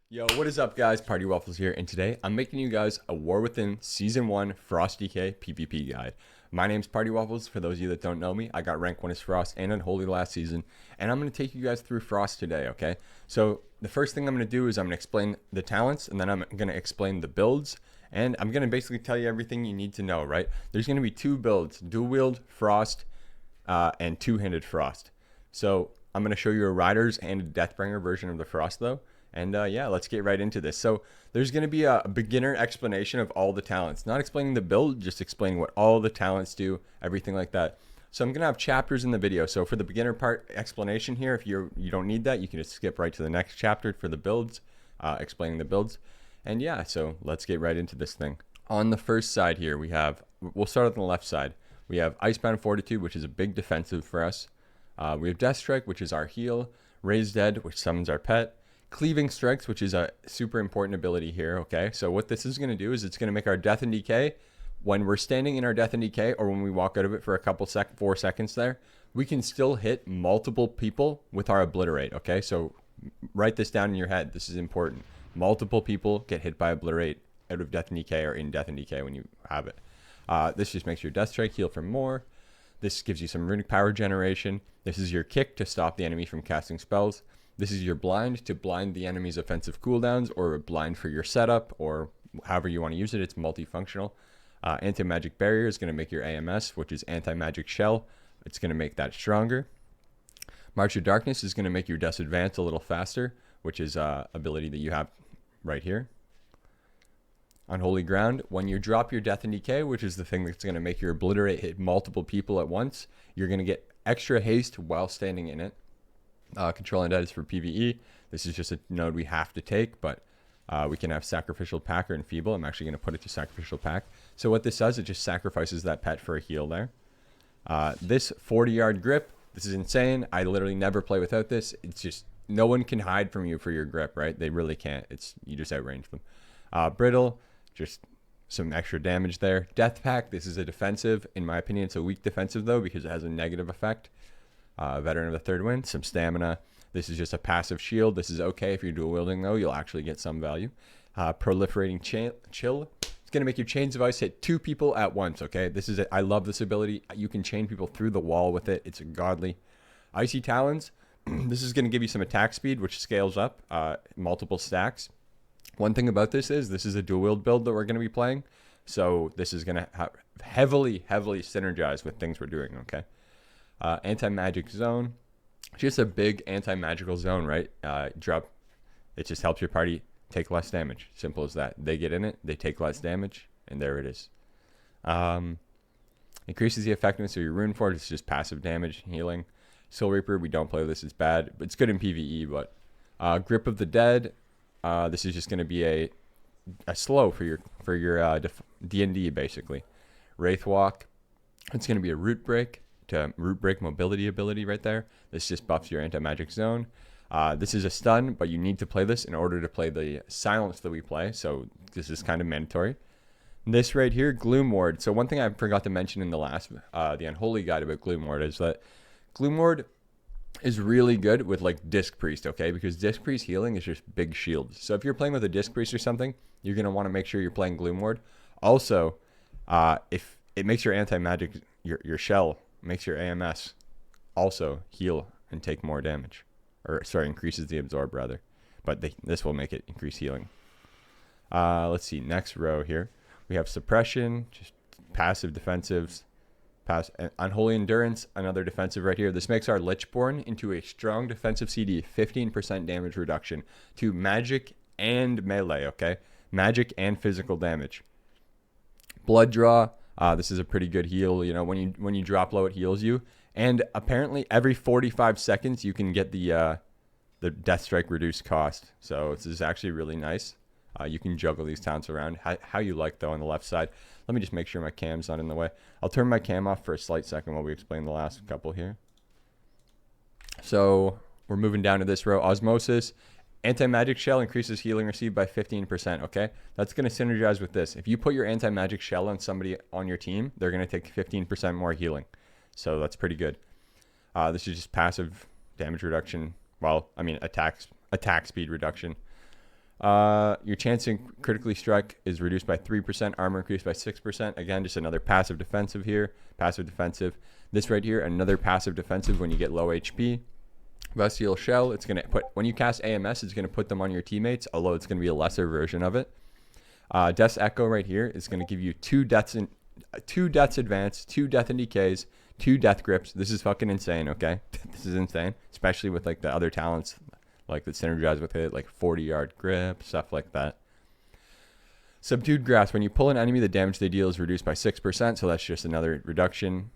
Yo, what is up guys? Partywaffles here, and today I'm making you guys a War Within Season 1 Frost DK PvP guide. My name's Partywaffles. For those of you that don't know me, I got rank 1 as Frost and Unholy last season, and I'm going to take you guys through Frost today, okay? So the first thing I'm going to do is I'm going to explain the talents, and then I'm going to explain the builds, and I'm going to basically tell you everything you need to know, right? There's going to be 2 builds, Dual Wield Frost and Two-Handed Frost. So I'm going to show you a Riders and a Deathbringer version of the Frost though. And yeah, let's get right into this. So there's going to be a beginner explanation of all the talents, not explaining the build, just explaining what all the talents do, everything like that. So I'm going to have chapters in the video. So for the beginner part explanation here, if you don't need that, you can just skip right to the next chapter for the builds, explaining the builds. And yeah, so let's get right into this thing. On the first side here, we'll start on the left side. We have Icebound Fortitude, which is a big defensive for us. We have Death Strike, which is our heal. Raise Dead, which summons our pet. Cleaving Strikes, which is a super important ability here, okay? So what this is going to do is it's going to make our Death and Decay, when we're standing in our Death and Decay, or when we walk out of it for a couple 4 seconds there, we can still hit multiple people with our Obliterate, okay? So write this down in your head. This is important. Multiple people get hit by Obliterate out of Death and Decay or in Death and Decay when you have it. This just makes your Death Strike heal for more. This gives you some runic power generation. This is your kick to stop the enemy from casting spells. This is your blind to blind the enemy's offensive cooldowns, or blind for your setup, or however you want to use it. It's multifunctional. Anti-magic barrier is going to make your AMS, which is anti-magic shell. It's going to make that stronger. March of Darkness is going to make your Death's Advance a little faster, which is ability that you have right here. Unholy Ground, when you drop your Death and Decay, which is the thing that's going to make your Obliterate hit multiple people at once, you're going to get extra haste while standing in it. Control Undead is for PvE. This is just a node we have to take, but we can have Sacrificial Pack or Enfeeble. I'm actually going to put it to Sacrificial Pack. So what this does, it just sacrifices that pet for a heal there. This 40-yard grip, this is insane. I literally never play without this. It's just, no one can hide from you for your grip, right? They really can't. You just outrange them. Brittle, just some extra damage there. Death Pack, this is a defensive. In my opinion, it's a weak defensive though, because it has a negative effect. Veteran of the Third Wind, some stamina. This is just a passive shield. This is okay if you're dual wielding though. You'll actually get some value. Proliferating Chill. It's going to make your Chains of Ice hit 2 people at once, okay? This is it. I love this ability. You can chain people through the wall with it. It's godly. Icy Talons. This is going to give you some attack speed, which scales up multiple stacks. One thing about this is a dual wield build that we're going to be playing. So this is going to heavily synergize with things we're doing, okay? Anti-magic zone, just a big anti-magical zone, right? It just helps your party take less damage. Simple as that. They get in it, they take less damage, and there it is. Increases the effectiveness of your rune fort. It's just passive damage, healing. Soul Reaper, we don't play with this. It's bad. It's good in PvE, but Grip of the Dead. This is just going to be a slow for your D&D basically. Wraith Walk. It's going to be a Root Break. To Root Break mobility ability right there. This just buffs your anti-magic zone. This is a stun, but you need to play this in order to play the silence that we play, so this is kind of mandatory. This right here, Gloom Ward. So one thing I forgot to mention in the last the Unholy guide about Gloom Ward is that Gloom Ward is really good with like Disc Priest, okay? Because Disc Priest healing is just big shields. So if you're playing with a Disc Priest or something, you're going to want to make sure you're playing Gloom Ward. Also, if it makes your anti-magic, your shell, makes your AMS also heal and take more damage, or sorry, increases the absorb rather, but this will make it increase healing. Let's see, next row here we have suppression, just passive defensives. Unholy Endurance, another defensive right here. This makes our Lichborn into a strong defensive CD, 15% damage reduction to magic and melee, okay? Magic and physical damage. Blood Draw. This is a pretty good heal. You know, when you drop low, it heals you. And apparently, every 45 seconds, you can get the Death Strike reduced cost. So this is actually really nice. You can juggle these talents around how you like, though, on the left side. Let me just make sure my cam's not in the way. I'll turn my cam off for a slight second while we explain the last couple here. So we're moving down to this row. Osmosis. Anti-magic shell increases healing received by 15%, okay? That's going to synergize with this. If you put your anti-magic shell on somebody on your team, they're going to take 15% more healing. So that's pretty good. This is just passive damage reduction. Well, I mean, attack speed reduction. Your chance to critically strike is reduced by 3%, armor increased by 6%. Again, just another passive defensive here. Passive defensive. This right here, another passive defensive when you get low HP. Bestial Shell, it's going to put, when you cast AMS, it's going to put them on your teammates, although it's going to be a lesser version of it. Death's Echo right here is going to give you 2 deaths advance, 2 death and decays, 2 death grips. This is fucking insane, okay? This is insane, especially with like the other talents like that synergize with it, like 40-yard grip, stuff like that. Subdued Grasp, when you pull an enemy, the damage they deal is reduced by 6%, so that's just another reduction.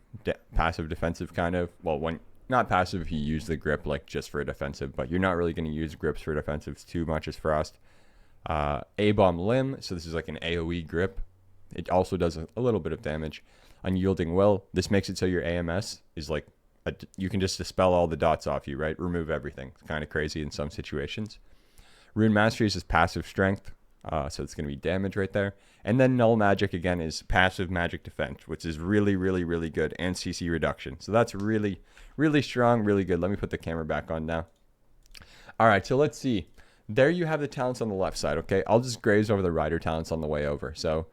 Passive defensive kind of. Well, when not passive if you use the grip like just for a defensive, but you're not really going to use grips for defensives too much as Frost. A-Bomb Limb, so this is like an AoE grip. It also does a little bit of damage. Unyielding Will, this makes it so your AMS is like, you can just dispel all the dots off you, right? Remove everything. It's kind of crazy in some situations. Rune Mastery is just passive strength, so it's going to be damage right there. And then Null Magic, again, is passive magic defense, which is really, really, really good, and CC reduction. So that's really, really strong, really good. Let me put the camera back on now. All right, so let's see. There you have the talents on the left side, okay? I'll just graze over the Rider talents on the way over. So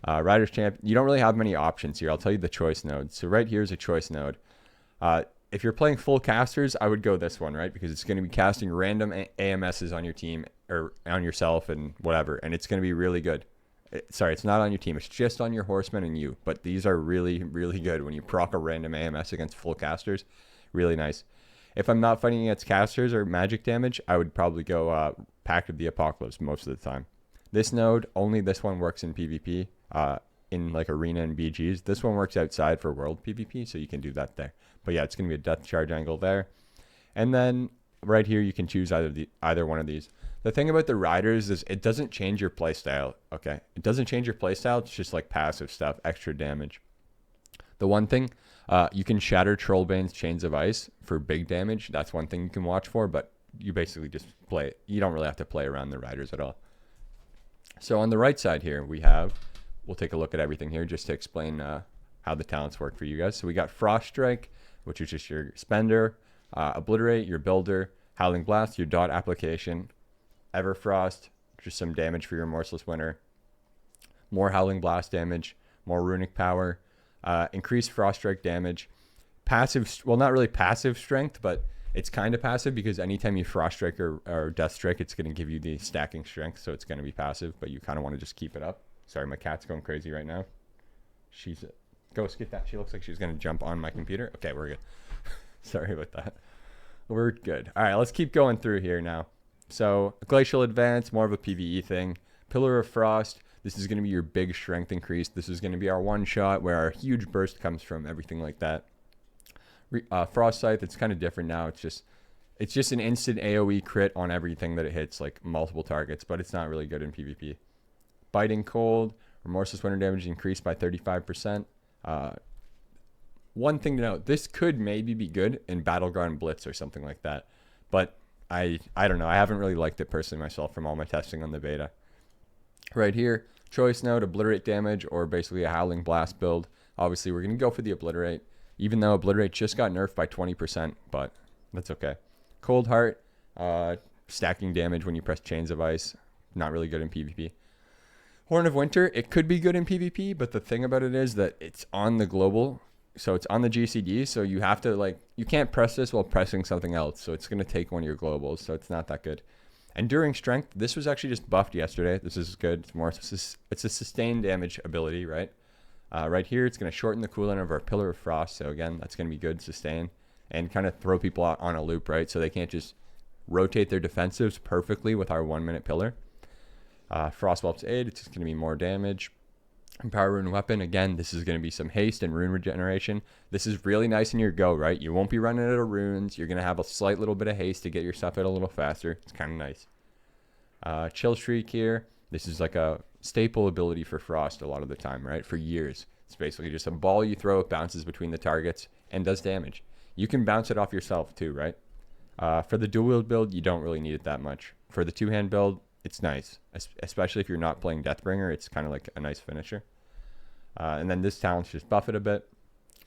Rider's Champ, you don't really have many options here. I'll tell you the choice nodes. So right here is a choice node. If you're playing full casters, I would go this one, right? Because it's going to be casting random AMSs on your team or on yourself and whatever. And it's going to be really good. Sorry, it's not on your team. It's just on your horsemen and you. But these are really, really good when you proc a random AMS against full casters. Really nice. If I'm not fighting against casters or magic damage, I would probably go Pact of the Apocalypse most of the time. This node, only this one works in PvP. In like arena and BGs. This one works outside for world PvP, so you can do that there. But yeah, it's going to be a death charge angle there. And then right here, you can choose either one of these. The thing about the Riders is it doesn't change your playstyle, okay? It doesn't change your playstyle. It's just like passive stuff, extra damage. The one thing, you can shatter Trollbane's Chains of Ice for big damage. That's one thing you can watch for, but you basically just play it. You don't really have to play around the Riders at all. So on the right side here, we'll take a look at everything here just to explain how the talents work for you guys. So we got Frost Strike, which is just your spender, Obliterate, your builder, Howling Blast, your dot application, Everfrost, just some damage for your Remorseless Winter, more Howling Blast damage, more Runic Power, increased Frost Strike damage, passive, well, not really passive strength, but it's kind of passive because anytime you Frost Strike or Death Strike, it's going to give you the stacking strength, so it's going to be passive, but you kind of want to just keep it up. Sorry, my cat's going crazy right now. Ghost, get that. She looks like she's going to jump on my computer. Okay, we're good. Sorry about that. We're good. All right, let's keep going through here now. So, Glacial Advance, more of a PvE thing. Pillar of Frost, this is going to be your big strength increase. This is going to be our one shot where our huge burst comes from, everything like that. Frost Scythe, it's kind of different now. It's just an instant AoE crit on everything that it hits, like multiple targets, but it's not really good in PvP. Biting Cold, Remorseless Winter damage increased by 35%. One thing to note, this could maybe be good in Battleground Blitz or something like that, but I don't know. I haven't really liked it personally myself from all my testing on the beta. Right here, choice node, Obliterate damage, or basically a Howling Blast build. Obviously, we're going to go for the Obliterate, even though Obliterate just got nerfed by 20%, but that's okay. Cold Heart, stacking damage when you press Chains of Ice. Not really good in PvP. Horn of Winter, it could be good in PvP, but the thing about it is that it's on the global, so it's on the GCD, so you have to, you can't press this while pressing something else, so it's going to take one of your globals, so it's not that good. Enduring Strength, this was actually just buffed yesterday. This is good. It's a sustained damage ability, right? Right here, it's going to shorten the cooldown of our Pillar of Frost, so again, that's going to be good, sustain, and kind of throw people out on a loop, right? So they can't just rotate their defensives perfectly with our 1 minute pillar. Frostwhelp's Aid, it's just going to be more damage. Empower Rune Weapon, again, this is going to be some haste and rune regeneration. This is really nice in your go, right? You won't be running out of runes. You're going to have a slight little bit of haste to get your stuff out a little faster. It's kind of nice. Chill Streak here. This is like a staple ability for Frost a lot of the time, right? For years. It's basically just a ball you throw, it bounces between the targets, and does damage. You can bounce it off yourself too, right? For the dual wield build, you don't really need it that much. For the two-hand build, it's nice, especially if you're not playing Deathbringer. It's kind of like a nice finisher. And then this talent's just buff it a bit.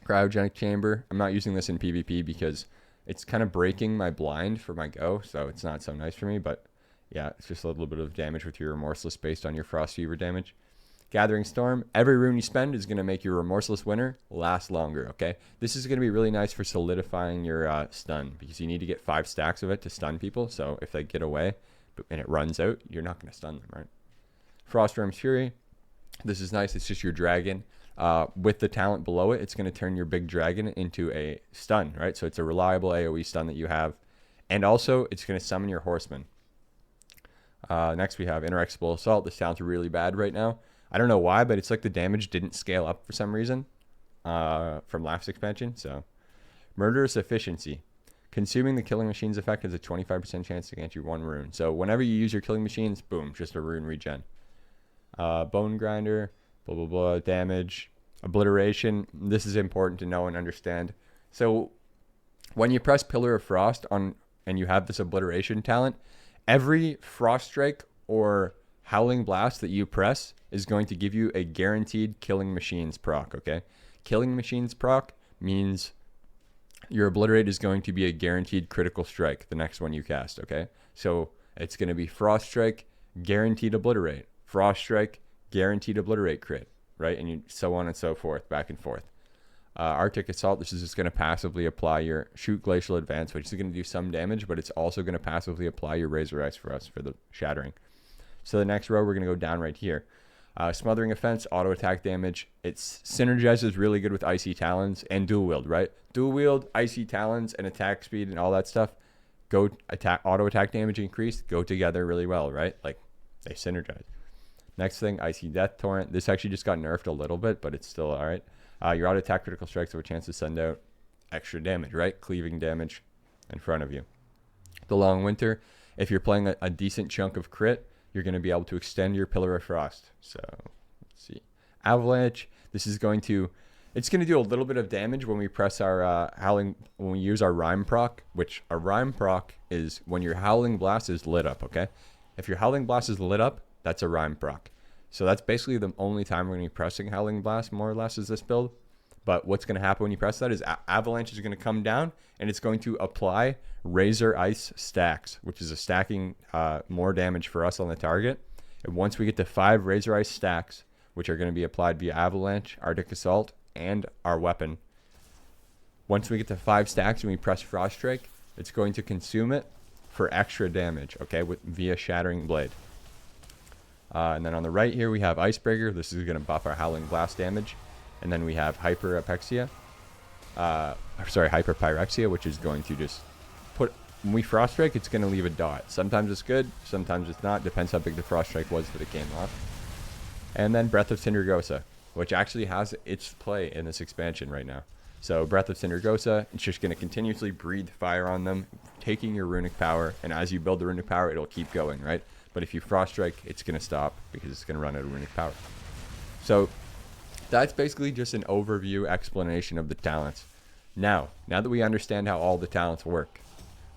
Cryogenic Chamber. I'm not using this in PvP because it's kind of breaking my blind for my go, so it's not so nice for me. But Yeah, it's just a little bit of damage with your Remorseless based on your Frost Fever damage. Gathering Storm, every rune you spend is going to make your Remorseless Winter last longer, okay? This is going to be really nice for solidifying your stun, because you need to get 5 stacks of it to stun people, so if they get away and it runs out, you're not going to stun them, right? Frostworm's Fury, this is nice, it's just your dragon. With the talent below it, it's going to turn your big dragon into a stun, right? So it's a reliable AoE stun that you have. And also, it's going to summon your horseman. Next, we have Inexorable Assault. This sounds really bad right now. I don't know why, but it's like the damage didn't scale up for some reason from last expansion. So, Murderous Efficiency. Consuming the Killing Machine's effect has a 25% chance to grant you 1 rune. So, whenever you use your Killing Machines, boom, just a rune regen. Bone Grinder, blah, blah, blah, damage. Obliteration. This is important to know and understand. So, when you press Pillar of Frost on and you have this Obliteration talent, every Frost Strike or Howling Blast that you press is going to give you a guaranteed Killing Machines proc, okay? Killing Machines proc means your Obliterate is going to be a guaranteed critical strike, the next one you cast, okay? So it's going to be Frost Strike, guaranteed Obliterate. Frost Strike, guaranteed Obliterate crit, right? And so on and so forth, back and forth. Arctic Assault, this is just going to passively apply your Shoot Glacial Advance, which is going to do some damage, but it's also going to passively apply your Razor Ice for us for the Shattering. So the next row, we're going to go down right here. Smothering Offense, auto attack damage. It synergizes really good with Icy Talons and Dual Wield, right? Dual Wield, Icy Talons, and attack speed and all that stuff. Go attack, auto attack damage increase, go together really well, right? Like, they synergize. Next thing, Icy Death Torrent. This actually just got nerfed a little bit, but it's still all right. Your auto attack critical strikes have a chance to send out extra damage, right? Cleaving damage in front of you. The Long Winter, if you're playing a decent chunk of crit, you're going to be able to extend your Pillar of Frost. So, let's see. Avalanche, this is going to, it's going to do a little bit of damage when we press our Howling, when we use our Rhyme proc, which a Rhyme proc is when your Howling Blast is lit up, okay? If your Howling Blast is lit up, that's a Rhyme proc. So that's basically the only time we're going to be pressing Howling Blast, more or less, is this build. But what's going to happen when you press that is Avalanche is going to come down, and it's going to apply Razor Ice stacks, which is a stacking more damage for us on the target. And once we get to 5 Razor Ice stacks, which are going to be applied via Avalanche, Arctic Assault, and our weapon, once we get to 5 stacks and we press Frost Strike, it's going to consume it for extra damage, okay, via Shattering Blade. And then on the right here, we have Icebreaker. This is going to buff our Howling Blast damage. And then we have Hyper Pyrexia, which is going to just put, when we Frost Strike, it's going to leave a dot. Sometimes it's good, sometimes it's not. Depends how big the Frost Strike was that it came off. And then Breath of Tindergosa, which actually has its play in this expansion right now. So Breath of Tindergosa, it's just going to continuously breathe fire on them, taking your runic power. And as you build the runic power, it'll keep going, right? But if you Frost Strike, it's going to stop because it's going to run out of runic power. So that's basically just an overview explanation of the talents. Now that we understand how all the talents work,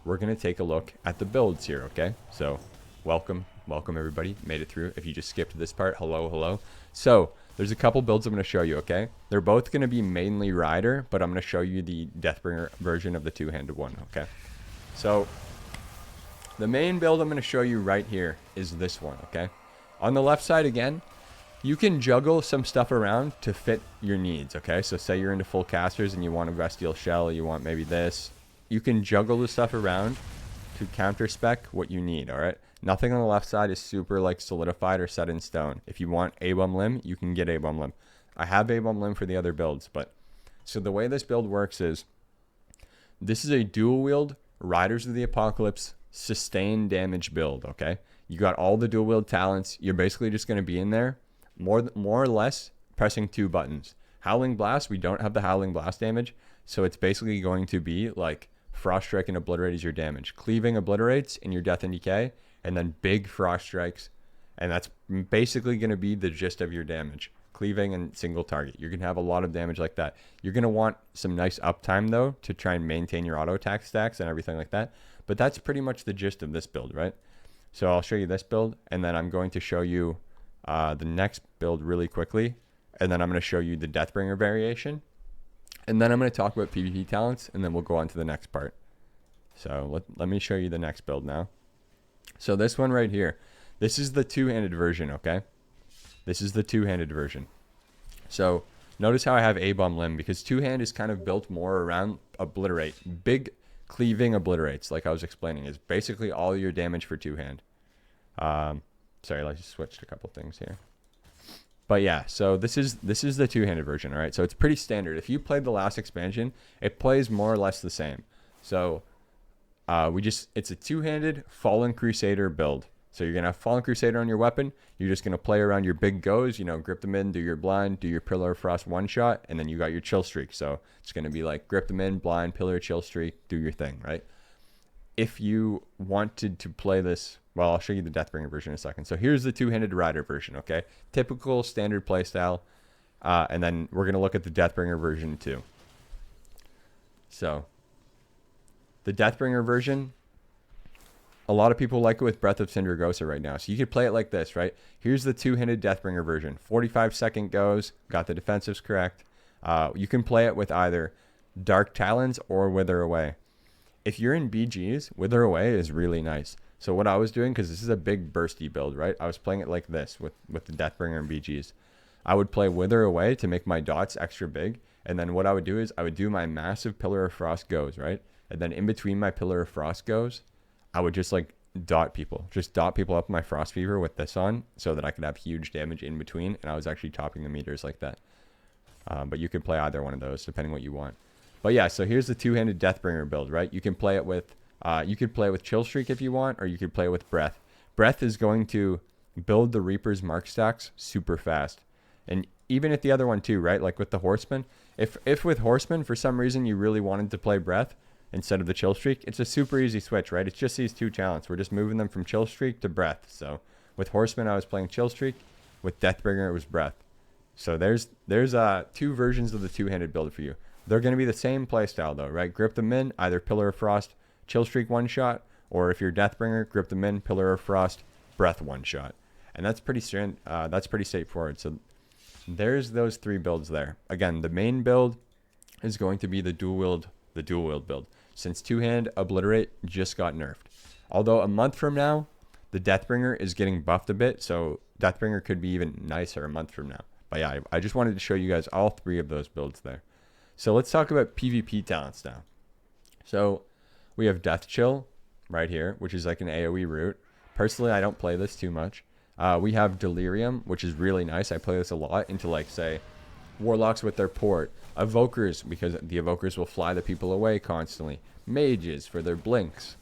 we're going to take a look at the builds here, okay? So welcome everybody. Made it through. If you just skipped this part, hello. So there's a couple builds I'm going to show you, okay? They're both going to be mainly Rider, but I'm going to show you the Deathbringer version of the two-handed one, okay? So the main build I'm going to show you right here is this one, okay? On the left side again, you can juggle some stuff around to fit your needs, okay? So say you're into full casters and you want a Vestial Shell, you want maybe this. You can juggle the stuff around to counter spec what you need, all right? Nothing on the left side is super like solidified or set in stone. If you want A-Bum Limb, you can get A-Bum Limb. I have A-Bum Limb for the other builds, but so the way this build works is this is a dual wield Riders of the Apocalypse sustained damage build, okay? You got all the dual wield talents. You're basically just going to be in there more or less pressing 2 buttons. Howling Blast, we don't have the Howling Blast damage, so it's basically going to be like Frost Strike and Obliterate is your damage. Cleaving obliterates in your Death and Decay, and then big Frost Strikes, and that's basically going to be the gist of your damage. Cleaving and single target. You're going to have a lot of damage like that. You're going to want some nice uptime, though, to try and maintain your auto attack stacks and everything like that. But that's pretty much the gist of this build, right? So I'll show you this build, and then I'm going to show you the next build really quickly, and then I'm going to show you the Deathbringer variation, and then I'm going to talk about PvP talents, and then we'll go on to the next part. So let me show you the next build now. So this one right here, this is the two-handed version, okay? This is the two-handed version. So notice how I have A-bomb limb, because two-hand is kind of built more around obliterate. Big cleaving obliterates, like I was explaining, is basically all your damage for two-hand. Sorry, let's just switch a couple things here. But yeah, so this is the two-handed version, all right? So it's pretty standard. If you played the last expansion, it plays more or less the same. So it's a two-handed Fallen Crusader build. So you're going to have Fallen Crusader on your weapon. You're just going to play around your big goes, grip them in, do your blind, do your Pillar of Frost one-shot, and then you got your chill streak. So it's going to be like grip them in, blind, pillar, chill streak, do your thing, right? If you wanted to play this, well, I'll show you the Deathbringer version in a second. So here's the two-handed rider version, okay? Typical standard playstyle. And then we're going to look at the Deathbringer version too. So the Deathbringer version, a lot of people like it with Breath of Sindragosa right now. So you could play it like this, right? Here's the two-handed Deathbringer version. 45-second goes, got the defensives correct. You can play it with either Dark Talons or Wither Away. If you're in BGs, Wither Away is really nice. So what I was doing, because this is a big bursty build, right? I was playing it like this with the Deathbringer and BGs. I would play Wither Away to make my dots extra big. And then what I would do is I would do my massive Pillar of Frost goes, right? And then in between my Pillar of Frost goes, I would just like dot people. Just dot people up my Frost Fever with this on so that I could have huge damage in between. And I was actually topping the meters like that. But you can play either one of those depending what you want. But yeah, so here's the two-handed Deathbringer build, right? You can play it with Chill Streak if you want, or you could play it with Breath. Breath is going to build the Reaper's mark stacks super fast. And even at the other one too, right? Like with the Horseman. If with Horseman, for some reason you really wanted to play Breath instead of the Chill Streak, it's a super easy switch, right? It's just these two talents. We're just moving them from Chill Streak to Breath. So with Horseman, I was playing Chill Streak. With Deathbringer, it was Breath. So there's two versions of the two-handed build for you. They're going to be the same playstyle though, right? Grip them in, either Pillar of Frost, Chill Streak one shot, or if you're Deathbringer, grip them in, Pillar of Frost, Breath one shot. And that's pretty straightforward. So there's those three builds there. Again, the main build is going to be the dual wield build. Since two-hand Obliterate just got nerfed. Although a month from now, the Deathbringer is getting buffed a bit, so Deathbringer could be even nicer a month from now. But yeah, I just wanted to show you guys all three of those builds there. So let's talk about PvP talents now. So we have Death Chill right here, which is like an AoE route. Personally, I don't play this too much. We have Delirium, which is really nice. I play this a lot into like, say, Warlocks with their port. Evokers, because the Evokers will fly the people away constantly. Mages for their blinks.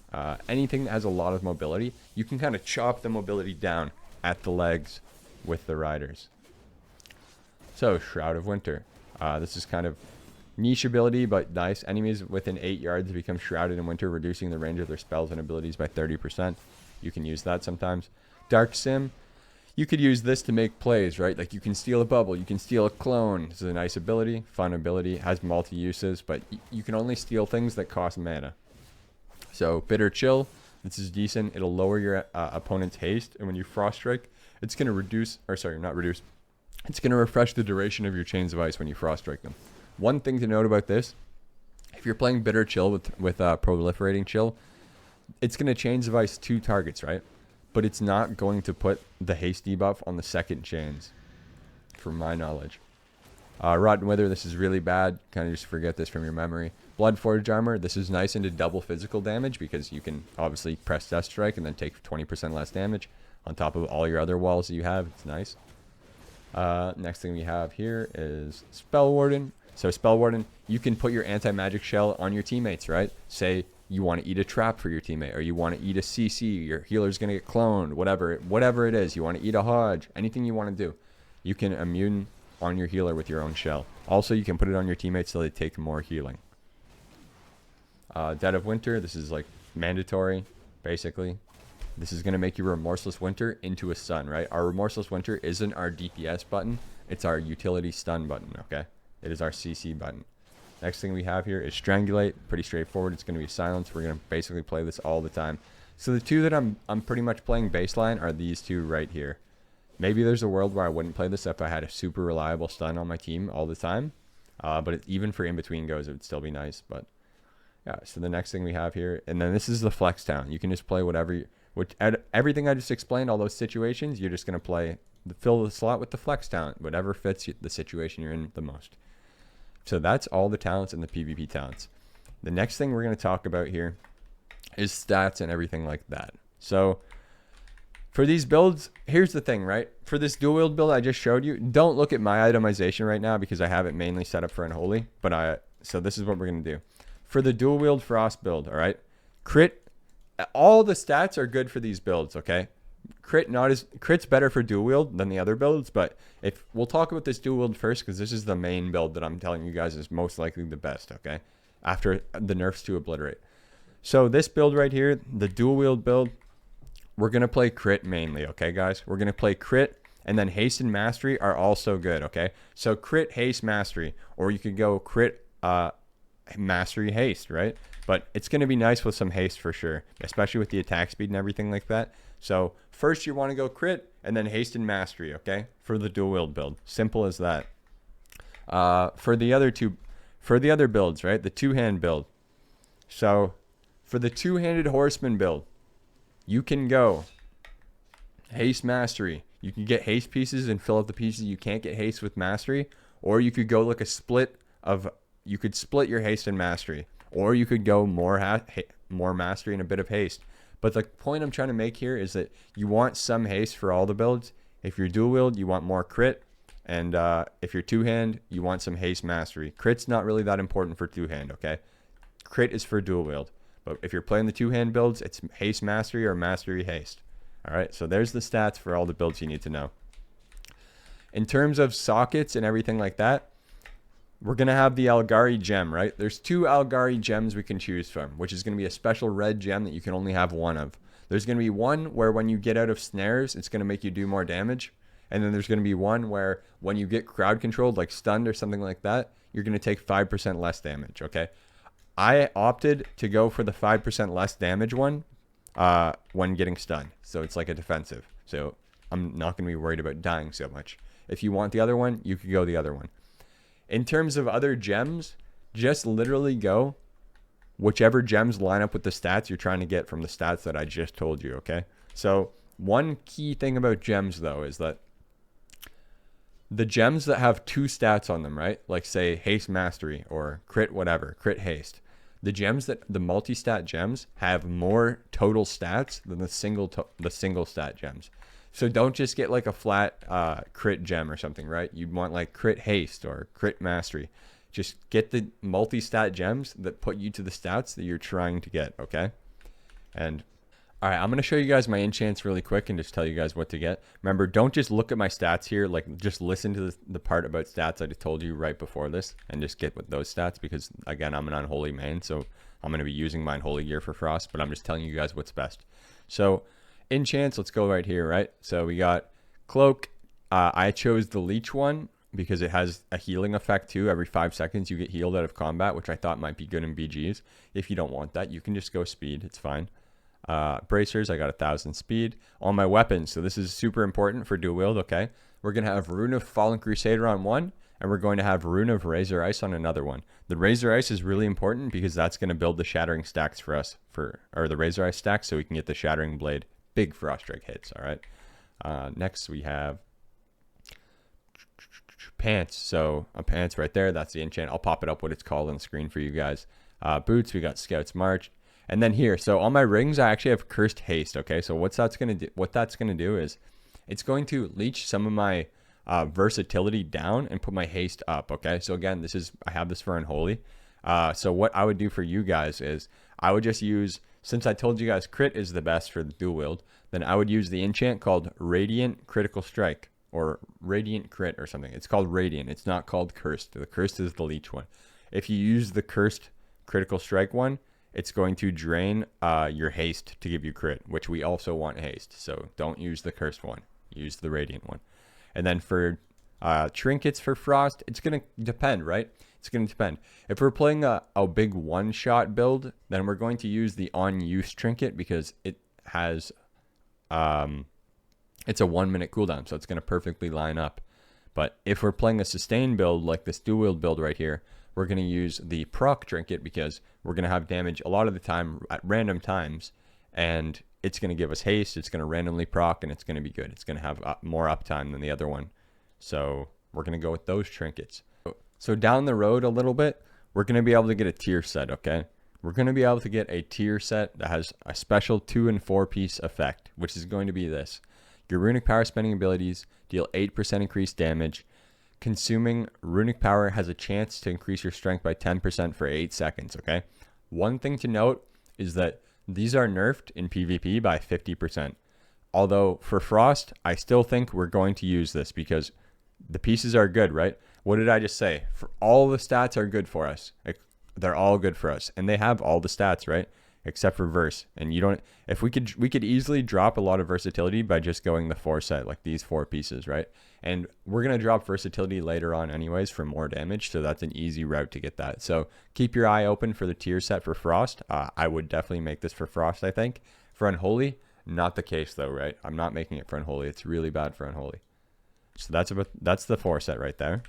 Anything that has a lot of mobility, you can kind of chop the mobility down at the legs with the riders. So Shroud of Winter. This is kind of niche ability, but nice. Enemies within 8 yards become shrouded in winter, reducing the range of their spells and abilities by 30%. You can use that sometimes. Dark Sim. You could use this to make plays, right? Like you can steal a bubble, you can steal a clone. This is a nice ability, fun ability, has multi-uses, but you can only steal things that cost mana. So Bitter Chill. This is decent. It'll lower your opponent's haste, and when you Frost Strike, it's going to reduce, or sorry, not reduce. It's going to refresh the duration of your Chains of Ice when you Frost Strike them. One thing to note about this, if you're playing Bitter Chill with Proliferating Chill, it's going to Chains of Ice 2 targets, right? But it's not going to put the haste debuff on the second chains, from my knowledge. Rotten Wither, this is really bad. Kind of just forget this from your memory. Bloodforged Armor, this is nice into double physical damage because you can obviously press Death Strike and then take 20% less damage on top of all your other walls that you have. It's nice. Next thing we have here is Spell Warden. So Spell Warden, you can put your anti-magic shell on your teammates, right? Say you want to eat a trap for your teammate, or you want to eat a CC, your healer's going to get cloned, whatever it is. You want to eat a Hodge, anything you want to do. You can immune on your healer with your own shell. Also, you can put it on your teammates so they take more healing. Dead of Winter, this is like mandatory, basically. This is going to make your Remorseless Winter into a stun, right? Our Remorseless Winter isn't our DPS button. It's our utility stun button, okay? It is our CC button. Next thing we have here is Strangulate. Pretty straightforward. It's going to be Silence. We're going to basically play this all the time. So the two that I'm pretty much playing baseline are these two right here. Maybe there's a world where I wouldn't play this if I had a super reliable stun on my team all the time. But even for in-between goes, it would still be nice. But yeah, so the next thing we have here, and then this is the Flex Town. You can just play whatever Which everything I just explained, all those situations, you're just going to play, fill the slot with the flex talent, whatever fits the situation you're in the most. So that's all the talents and the PvP talents. The next thing we're going to talk about here is stats and everything like that. So for these builds, here's the thing, right? For this dual wield build I just showed you, don't look at my itemization right now because I have it mainly set up for Unholy. So this is what we're going to do. For the dual wield Frost build, all right? Crit, all the stats are good for these builds, okay? Crit's better for dual wield than the other builds, but if we'll talk about this dual wield first because this is the main build that I'm telling you guys is most likely the best, okay? After the nerfs to Obliterate. So this build right here, the dual wield build, we're going to play crit mainly, okay, guys? We're going to play crit, and then haste and mastery are also good, okay? So crit, haste, mastery, or you could go crit, mastery, haste, right? But it's going to be nice with some haste for sure, especially with the attack speed and everything like that. So first you want to go crit, and then haste and mastery, okay? For the dual wield build. Simple as that. For the other builds, right? The two-hand build. So for the two-handed horseman build, you can go haste mastery. You can get haste pieces and fill up the pieces you can't get haste with mastery, or you could go like a split of, you could split your haste and mastery, or you could go more mastery and a bit of haste. But the point I'm trying to make here is that you want some haste for all the builds. If you're dual wield, you want more crit, and if you're two-hand, you want some haste mastery. Crit's not really that important for two-hand, okay? Crit is for dual wield. But if you're playing the two-hand builds, it's haste mastery or mastery haste. All right, so there's the stats for all the builds you need to know. In terms of sockets and everything like that, we're going to have the Algari gem, right? There's 2 Algari gems we can choose from, which is going to be a special red gem that you can only have one of. There's going to be one where when you get out of snares, it's going to make you do more damage. And then there's going to be one where when you get crowd controlled, like stunned or something like that, you're going to take 5% less damage, okay? I opted to go for the 5% less damage one when getting stunned. So it's like a defensive. So I'm not going to be worried about dying so much. If you want the other one, you could go the other one. In terms of other gems, just literally go whichever gems line up with the stats you're trying to get from the stats that I just told you, okay? So one key thing about gems, though, is that the gems that have 2 stats on them, right? Like, say, haste mastery or crit whatever, crit haste. The gems that the multi-stat gems have more total stats than the single stat gems. So don't just get like a flat crit gem or something, right? You'd want like crit haste or crit mastery. Just get the multi-stat gems that put you to the stats that you're trying to get, okay? And all right, I'm going to show you guys my enchants really quick and just tell you guys what to get. Remember, don't just look at my stats here. Like, just listen to the part about stats I just told you right before this and just get with those stats because, again, I'm an unholy main, so I'm going to be using my unholy gear for Frost, but I'm just telling you guys what's best. So, enchants, let's go right here, right? So, we got Cloak. I chose the Leech one because it has a healing effect, too. Every 5 seconds, you get healed out of combat, which I thought might be good in BGs. If you don't want that, you can just go speed. It's fine. Bracers, I got 1,000 speed. On my weapons, so this is super important for dual wield, okay? We're going to have Rune of Fallen Crusader on one, and we're going to have Rune of Razor Ice on another one. The Razor Ice is really important because that's going to build the Shattering stacks for us, or the Razor Ice stacks, so we can get the Shattering Blade. Big Frost Strike hits, all right? Next, we have Pants. So a Pants right there, that's the enchant. I'll pop it up what it's called on the screen for you guys. Boots, we got Scout's March. And then here, so on my rings, I actually have Cursed Haste, okay? So what that's going to do is it's going to leech some of my versatility down and put my haste up, okay? So again, I have this for Unholy. So what I would do for you guys is I would just use, since I told you guys crit is the best for the dual wield, then I would use the enchant called Radiant Critical Strike or Radiant Crit or something. It's called Radiant. It's not called Cursed. The Cursed is the leech one. If you use the Cursed Critical Strike one, it's going to drain your haste to give you crit, which we also want haste. So don't use the cursed one. Use the radiant one. And then for trinkets for Frost, it's going to depend, right? It's going to depend. If we're playing a big one-shot build, then we're going to use the on-use trinket because it has, it's a 1-minute cooldown, so it's going to perfectly line up. But if we're playing a sustain build like this dual wield build right here, we're going to use the proc trinket because we're going to have damage a lot of the time at random times, and it's going to give us haste, it's going to randomly proc, and it's going to be good. It's going to have more uptime than the other one. So we're going to go with those trinkets. So down the road a little bit, we're going to be able to get a tier set, okay? We're going to be able to get a tier set that has a special 2 and 4 piece effect, which is going to be this. Your runic power spending abilities deal 8% increased damage. Consuming runic power has a chance to increase your strength by 10% for 8 seconds, okay? One thing to note is that these are nerfed in PvP by 50%. Although for Frost, I still think we're going to use this because the pieces are good, right? What did I just say? For all the stats are good for us. Like, they're all good for us, and they have all the stats, right? Except for verse. And you don't. If we could easily drop a lot of versatility by just going the 4 set, like these 4 pieces, right? And we're gonna drop versatility later on, anyways, for more damage. So that's an easy route to get that. So keep your eye open for the tier set for Frost. I would definitely make this for Frost. I think for Unholy, not the case though, right? I'm not making it for Unholy. It's really bad for Unholy. So that's the 4 set right there.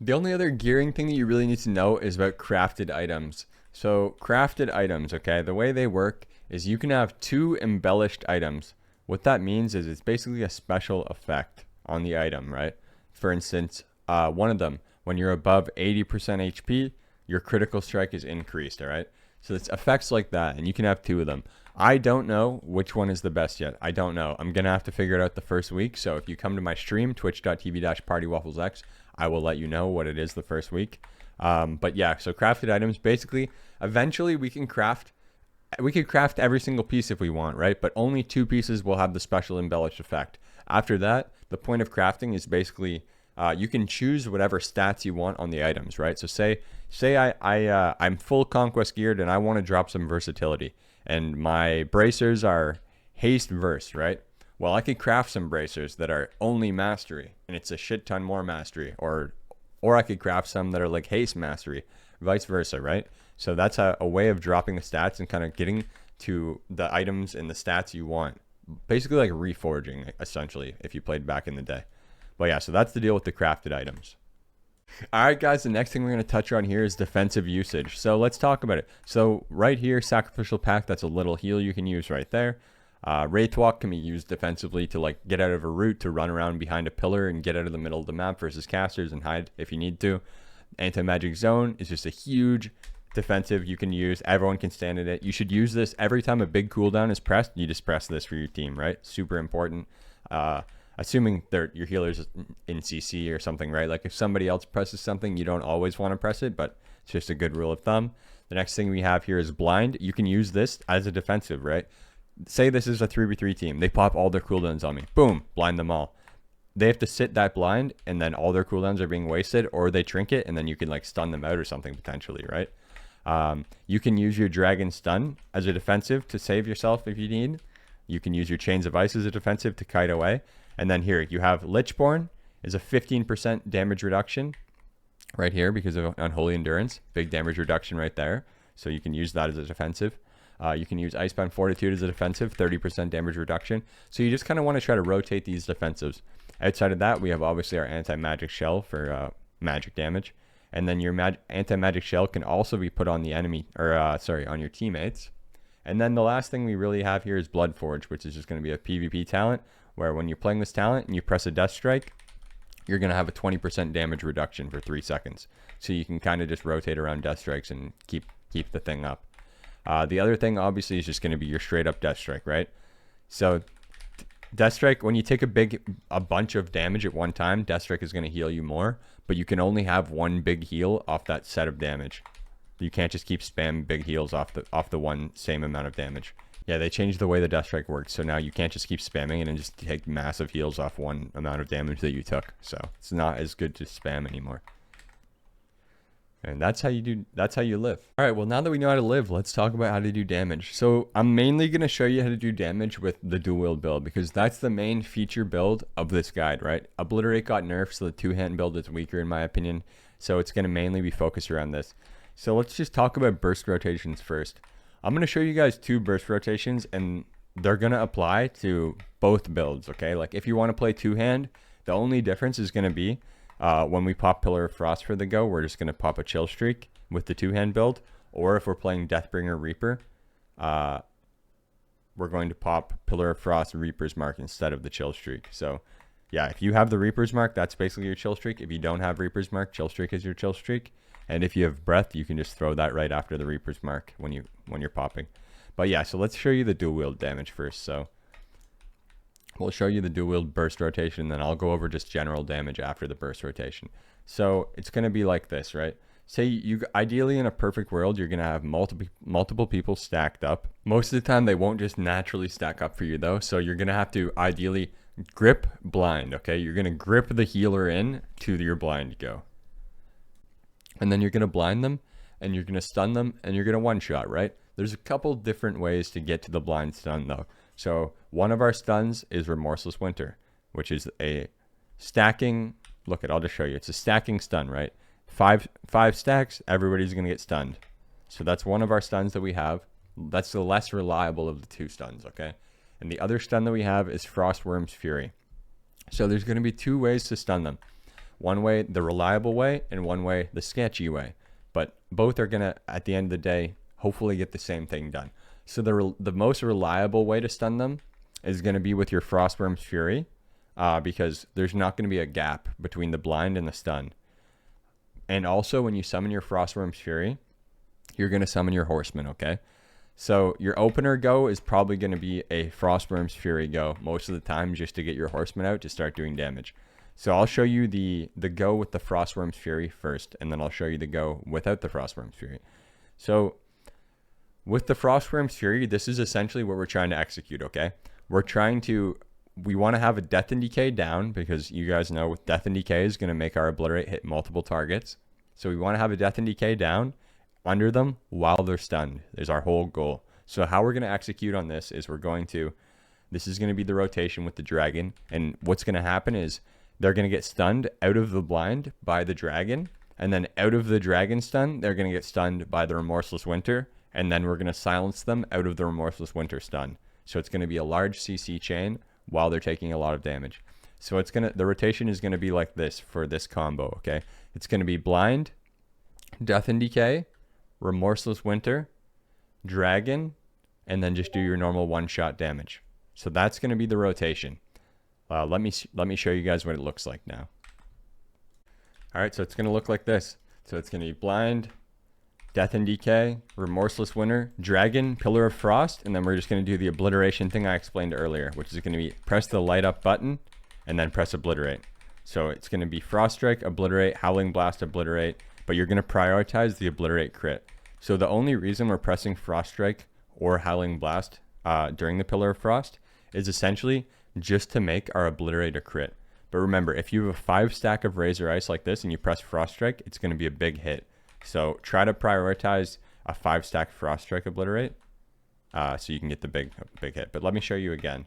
The only other gearing thing that you really need to know is about crafted items. So crafted items, okay, the way they work is you can have 2 embellished items. What that means is it's basically a special effect on the item, right? For instance, one of them, when you're above 80% HP, your critical strike is increased, all right? So it's effects like that, and you can have 2 of them. I don't know which one is the best yet. I don't know. I'm going to have to figure it out the first week. So if you come to my stream, twitch.tv/partywafflesx, I will let you know what it is the first week. But yeah, so crafted items, basically, eventually we could craft every single piece if we want, right? But only 2 pieces will have the special embellished effect. After that, the point of crafting is basically you can choose whatever stats you want on the items, right? So say I'm full conquest geared and I want to drop some versatility, and my bracers are haste verse, right? Well, I could craft some bracers that are only mastery, and it's a shit ton more mastery, or I could craft some that are like haste mastery, vice versa, right? So that's a way of dropping the stats and kind of getting to the items and the stats you want. Basically like reforging, essentially, if you played back in the day. But yeah, so that's the deal with the crafted items. All right, guys, the next thing we're going to touch on here is defensive usage. So let's talk about it. So right here, Sacrificial Pact, that's a little heal you can use right there. Wraith Walk can be used defensively to like get out of a route, to run around behind a pillar and get out of the middle of the map versus casters and hide if you need to. Anti-Magic Zone is just a huge defensive you can use. Everyone can stand in it. You should use this every time a big cooldown is pressed. You just press this for your team, right? Super important. Assuming your healer's in CC or something, right? Like if somebody else presses something, you don't always want to press it, but it's just a good rule of thumb. The next thing we have here is blind. You can use this as a defensive, right? Say this is a 3v3 team. They pop all their cooldowns on me. Boom, blind them all. They have to sit that blind, and then all their cooldowns are being wasted, or they trinket, and then you can like stun them out or something potentially, right? You can use your dragon stun as a defensive to save yourself if you need. You can use your chains of ice as a defensive to kite away. And then here you have Lichborn is a 15% damage reduction right here because of Unholy Endurance. Big damage reduction right there. So you can use that as a defensive. You can use Icebound Fortitude as a defensive, 30% damage reduction. So you just kind of want to try to rotate these defensives. Outside of that, we have obviously our Anti-Magic Shell for magic damage. And then your Anti-Magic Shell can also be put on the enemy, or on your teammates. And then the last thing we really have here is Bloodforge, which is just going to be a PvP talent, where when you're playing this talent and you press a Death Strike, you're going to have a 20% damage reduction for 3 seconds. So you can kind of just rotate around Death Strikes and keep the thing up. The other thing, obviously, is just going to be your straight up Death Strike, right? So Death Strike, when you take a bunch of damage at one time, Death Strike is going to heal you more, but you can only have one big heal off that set of damage. You can't just keep spamming big heals off the one same amount of damage. Yeah, they changed the way the Death Strike works, so now you can't just keep spamming it and just take massive heals off one amount of damage that you took. So it's not as good to spam anymore. And that's how you live. All right, well, now that we know how to live, let's talk about how to do damage. So I'm mainly going to show you how to do damage with the dual wield build, because that's the main feature build of this guide, right? Obliterate got nerfed, so the 2-hand build is weaker in my opinion. So it's going to mainly be focused around this. So let's just talk about burst rotations first. I'm going to show you guys 2 burst rotations, and they're going to apply to both builds, okay? Like if you want to play 2-hand, the only difference is going to be when we pop Pillar of Frost for the go, we're just going to pop a Chill Streak with the 2-hand build. Or if we're playing Deathbringer Reaper, we're going to pop Pillar of Frost Reaper's Mark instead of the Chill Streak. So yeah, if you have the Reaper's Mark, that's basically your Chill Streak. If you don't have Reaper's Mark, Chill Streak is your Chill Streak. And if you have Breath, you can just throw that right after the Reaper's Mark when you're popping. But yeah, so let's show you the dual wield damage first. So we'll show you the dual wield burst rotation, then I'll go over just general damage after the burst rotation. So it's going to be like this, right? Say you ideally in a perfect world, you're going to have multiple people stacked up. Most of the time they won't just naturally stack up for you though. So you're going to have to ideally grip blind, okay? You're going to grip the healer in to your blind go. And then you're going to blind them and you're going to stun them and you're going to one shot, right? There's a couple different ways to get to the blind stun though. So one of our stuns is Remorseless Winter, which is a stacking, look at, I'll just show you. It's a stacking stun, right? Five stacks, everybody's going to get stunned. So that's one of our stuns that we have. That's the less reliable of the two stuns, okay? And the other stun that we have is Frostworm's Fury. So there's going to be two ways to stun them. One way, the reliable way, and one way, the sketchy way. But both are going to, at the end of the day, hopefully get the same thing done. So the most reliable way to stun them is going to be with your Frostworm's Fury, because there's not going to be a gap between the blind and the stun. And also, when you summon your Frostworm's Fury, you're going to summon your Horseman, okay? So your opener go is probably going to be a Frostworm's Fury go most of the time, just to get your Horseman out to start doing damage. So I'll show you the go with the Frostworm's Fury first, and then I'll show you the go without the Frostworm's Fury. So with the Frostworm's Fury, this is essentially what we're trying to execute, okay? We want to have a Death and Decay down, because you guys know with Death and Decay is going to make our Obliterate hit multiple targets. So we want to have a Death and Decay down under them while they're stunned is our whole goal. So how we're going to execute on this is this is going to be the rotation with the dragon. And what's going to happen is they're going to get stunned out of the blind by the dragon. And then out of the dragon stun, they're going to get stunned by the Remorseless Winter. And then we're going to silence them out of the Remorseless Winter stun. So it's going to be a large CC chain while they're taking a lot of damage. So the rotation is going to be like this for this combo, okay? It's going to be blind, Death and Decay, Remorseless Winter, dragon, and then just do your normal one-shot damage. So that's going to be the rotation. Let me show you guys what it looks like now. All right, so it's going to look like this. So it's going to be blind, Death and Decay, Remorseless Winter, dragon, Pillar of Frost, and then we're just going to do the obliteration thing I explained earlier, which is going to be press the light up button and then press obliterate. So it's going to be Frost Strike, obliterate, Howling Blast, obliterate, but you're going to prioritize the obliterate crit. So the only reason we're pressing Frost Strike or Howling Blast during the Pillar of Frost is essentially just to make our obliterate a crit. But remember, if you have a 5 stack of Razor Ice like this and you press Frost Strike, it's going to be a big hit. So try to prioritize a 5 stack Frost Strike obliterate so you can get the big hit. But let me show you again.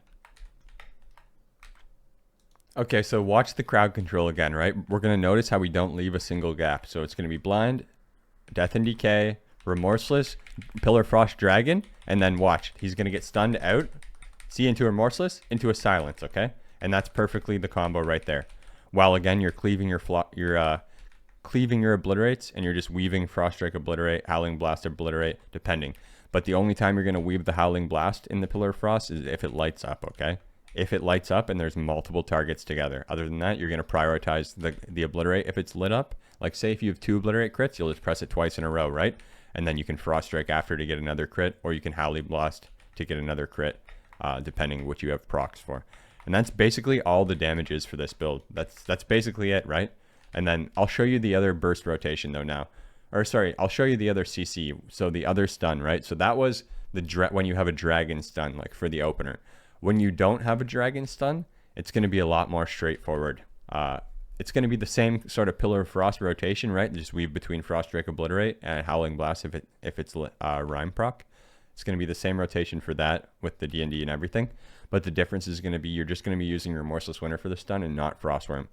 Okay, so watch the crowd control again, right? We're going to notice how we don't leave a single gap. So it's going to be blind, Death and Decay, Remorseless, Pillar Frost, dragon, and then watch. He's going to get stunned out. See, into Remorseless, into a silence, okay? And that's perfectly the combo right there. While again, you're cleaving cleaving your obliterates, and you're just weaving Frost Strike obliterate, Howling Blast obliterate, depending. But the only time you're going to weave the Howling Blast in the Pillar of Frost is if it lights up, okay? If it lights up and there's multiple targets together. Other than that, you're going to prioritize the obliterate if it's lit up. Like say if you have 2 obliterate crits, you'll just press it twice in a row, right? And then you can Frost Strike after to get another crit, or you can Howling Blast to get another crit, depending what you have procs for. And that's basically all the damage is for this build. That's basically it, right? And then I'll show you the other burst rotation though now. Or sorry, I'll show you the other CC. So the other stun, right? So that was when you have a dragon stun, like for the opener. When you don't have a dragon stun, it's going to be a lot more straightforward. It's going to be the same sort of Pillar of Frost rotation, right? Just weave between Frost Strike obliterate and Howling Blast if it's Rhyme proc. It's going to be the same rotation for that with the D&D and everything. But the difference is going to be you're just going to be using Remorseless Winter for the stun and not Frostworm.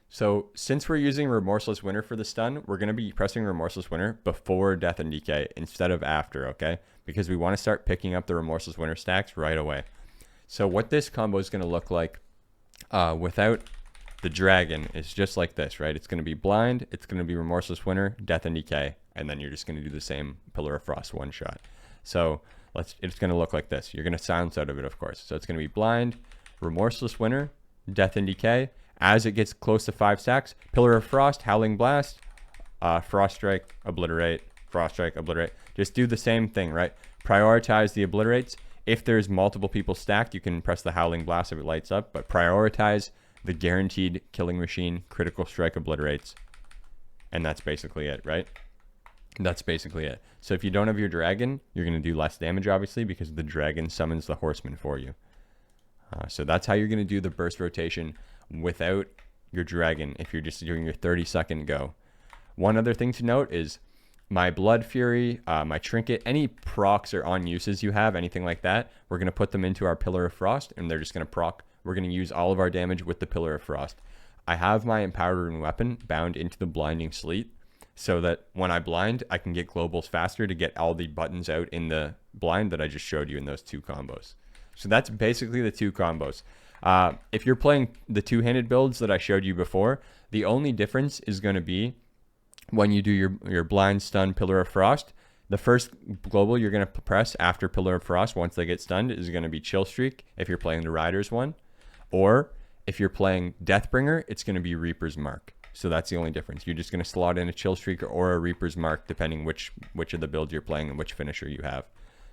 So since we're using Remorseless Winter for the stun, we're going to be pressing Remorseless Winter before Death and Decay instead of after, okay? Because we want to start picking up the Remorseless Winter stacks right away. So what this combo is going to look like without the dragon is just like this, right? It's going to be blind, it's going to be Remorseless Winter, Death and Decay, and then you're just going to do the same Pillar of Frost one shot. So It's going to look like this. You're going to silence out of it, of course. So it's going to be blind, remorseless winter, death and decay. As it gets close to 5 stacks, pillar of frost, howling blast, frost strike, obliterate, frost strike, obliterate. Just do the same thing, right? Prioritize the obliterates. If there's multiple people stacked, you can press the howling blast if it lights up, but prioritize the guaranteed killing machine, critical strike, obliterates. And that's basically it, right? That's basically it. So if you don't have your dragon, you're going to do less damage, obviously, because the dragon summons the horseman for you. So that's how you're going to do the burst rotation without your dragon if you're just doing your 30-second go. One other thing to note is my Blood Fury, my Trinket, any procs or on uses you have, anything like that, we're going to put them into our Pillar of Frost, and they're just going to proc. We're going to use all of our damage with the Pillar of Frost. I have my Empowering Weapon bound into the Blinding Sleet, so that when I blind, I can get globals faster to get all the buttons out in the blind that I just showed you in those 2 combos. So that's basically the 2 combos. If you're playing the 2-handed builds that I showed you before, the only difference is going to be when you do your blind, stun, Pillar of Frost. The first global you're going to press after Pillar of Frost once they get stunned is going to be Chill Streak if you're playing the Riders one. Or if you're playing Deathbringer, it's going to be Reaper's Mark. So that's the only difference. You're just going to slot in a Chill Streak or a Reaper's Mark depending which of the builds you're playing and which finisher you have.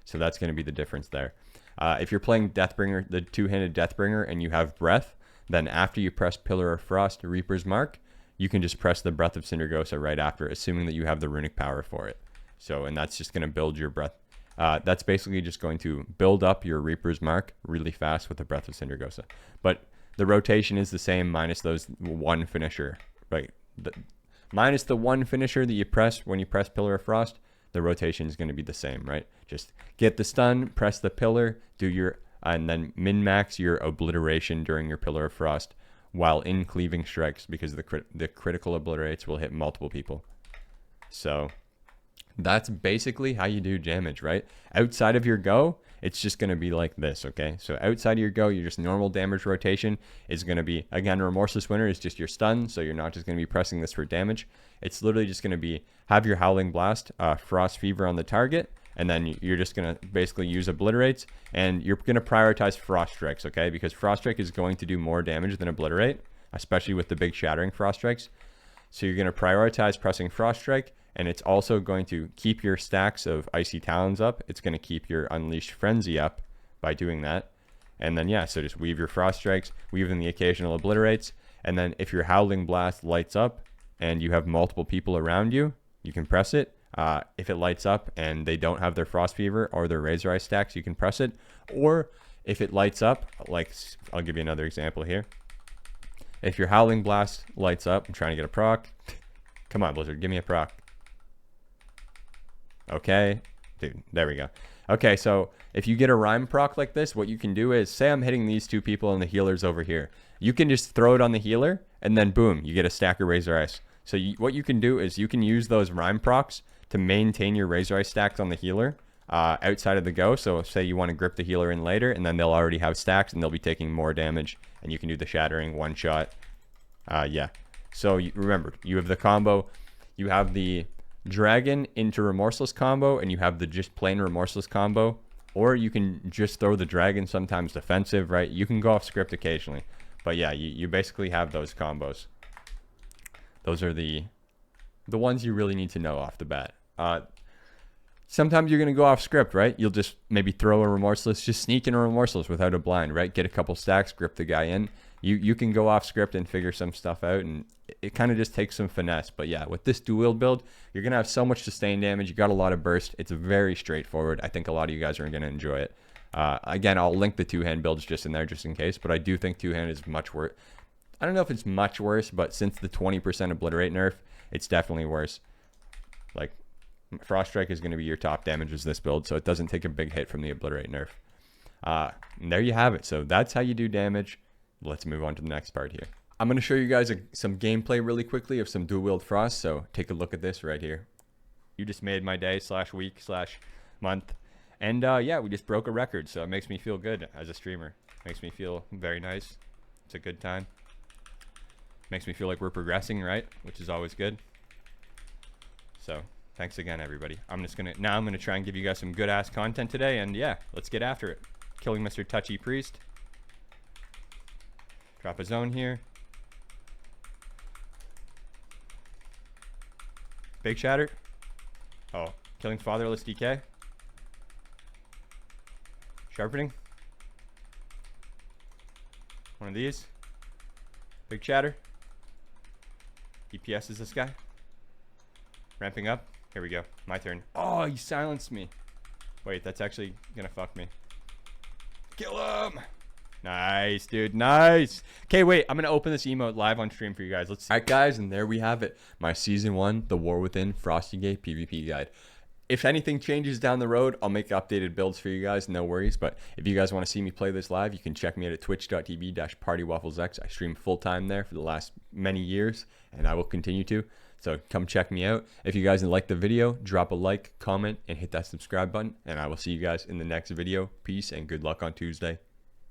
So that's going to be the difference there. If you're playing Deathbringer, the 2-handed Deathbringer, and you have Breath, then after you press Pillar of Frost, Reaper's Mark, you can just press the Breath of Cindergosa right after, assuming that you have the runic power for it. So, and that's just going to build your Breath. That's basically just going to build up your Reaper's Mark really fast with the Breath of Cindergosa. But the rotation is the same minus those 1 finisher, right? Minus the 1 finisher that you press when you press Pillar of Frost, the rotation is going to be the same, right? Just get the stun, press the pillar, do your, and then min-max your obliteration during your Pillar of Frost while in cleaving strikes, because the critical obliterates will hit multiple people. So that's basically how you do damage, right? Outside of your go, it's just going to be like this, okay? So outside of your go, your just normal damage rotation is going to be, again, Remorseless Winter is just your stun, so you're not just going to be pressing this for damage. It's literally just going to be, have your Howling Blast, Frost Fever on the target, and then you're just going to basically use Obliterates, and you're going to prioritize Frost Strikes, okay? Because Frost Strike is going to do more damage than Obliterate, especially with the big Shattering Frost Strikes. So you're going to prioritize pressing Frost Strike, and it's also going to keep your stacks of Icy Talons up. It's going to keep your Unleashed Frenzy up by doing that. And then, yeah, so just weave your Frost Strikes, weave in the occasional Obliterates, and then if your Howling Blast lights up and you have multiple people around you, you can press it. If it lights up and they don't have their Frost Fever or their Razor Eye stacks, you can press it. Or if it lights up, like, I'll give you another example here. If your Howling Blast lights up, I'm trying to get a proc. Come on, Blizzard, give me a proc. Okay, dude, there we go. Okay, so if you get a rhyme proc like this, what you can do is, say I'm hitting these 2 people and the healer's over here. You can just throw it on the healer, and then boom, you get a stack of Razor Ice. So what you can do is you can use those rhyme procs to maintain your Razor Ice stacks on the healer outside of the go. So say you want to grip the healer in later, and then they'll already have stacks, and they'll be taking more damage, and you can do the Shattering one shot. Yeah. So remember, you have the combo. You have the Dragon into Remorseless combo, and you have the just plain Remorseless combo, or you can just throw the Dragon sometimes defensive, right? You can go off script occasionally, but yeah, you basically have those combos. Those are the ones you really need to know off the bat. Sometimes you're going to go off script, right? You'll just maybe throw a Remorseless, just sneak in a Remorseless without a blind, right? Get a couple stacks, grip the guy in. You can go off script and figure some stuff out, and it kind of just takes some finesse. But yeah, with this dual wield build, you're going to have so much sustain damage. You got a lot of burst. It's very straightforward. I think a lot of you guys are going to enjoy it. Again, I'll link the 2-hand builds just in there just in case, but I do think 2-hand is much worse. I don't know if it's much worse, but since the 20% Obliterate nerf, it's definitely worse. Like, Frost Strike is going to be your top damage as this build, so it doesn't take a big hit from the Obliterate nerf. And there you have it. So that's how you do damage. Let's move on to the next part here. I'm going to show you guys some gameplay really quickly of some dual wield Frost, so take a look at this right here. You just made my day / week / month. And yeah, we just broke a record, so it makes me feel good as a streamer. Makes me feel very nice. It's a good time. Makes me feel like we're progressing, right? Which is always good. So Thanks again, everybody. I'm gonna try and give you guys some good ass content today, and yeah, let's get after it. Killing Mr. Touchy Priest. Drop a zone here. Big Shatter. Oh, killing Fatherless DK. Sharpening. One of these. Big Shatter. EPS is this guy. Ramping up. Here we go. My turn. Oh, he silenced me. Wait, that's actually gonna fuck me. Kill him! Nice, dude. Nice. Okay, wait. I'm gonna open this emote live on stream for you guys. Let's see. All right, guys, and there we have it. My Season 1, The War Within Frosty Gate PvP guide. If anything changes down the road, I'll make updated builds for you guys. No worries. But if you guys want to see me play this live, you can check me out at twitch.tv/PartywafflesX. I stream full-time there for the last many years, and I will continue to. So come check me out. If you guys like the video, drop a like, comment, and hit that subscribe button. And I will see you guys in the next video. Peace and good luck on Tuesday.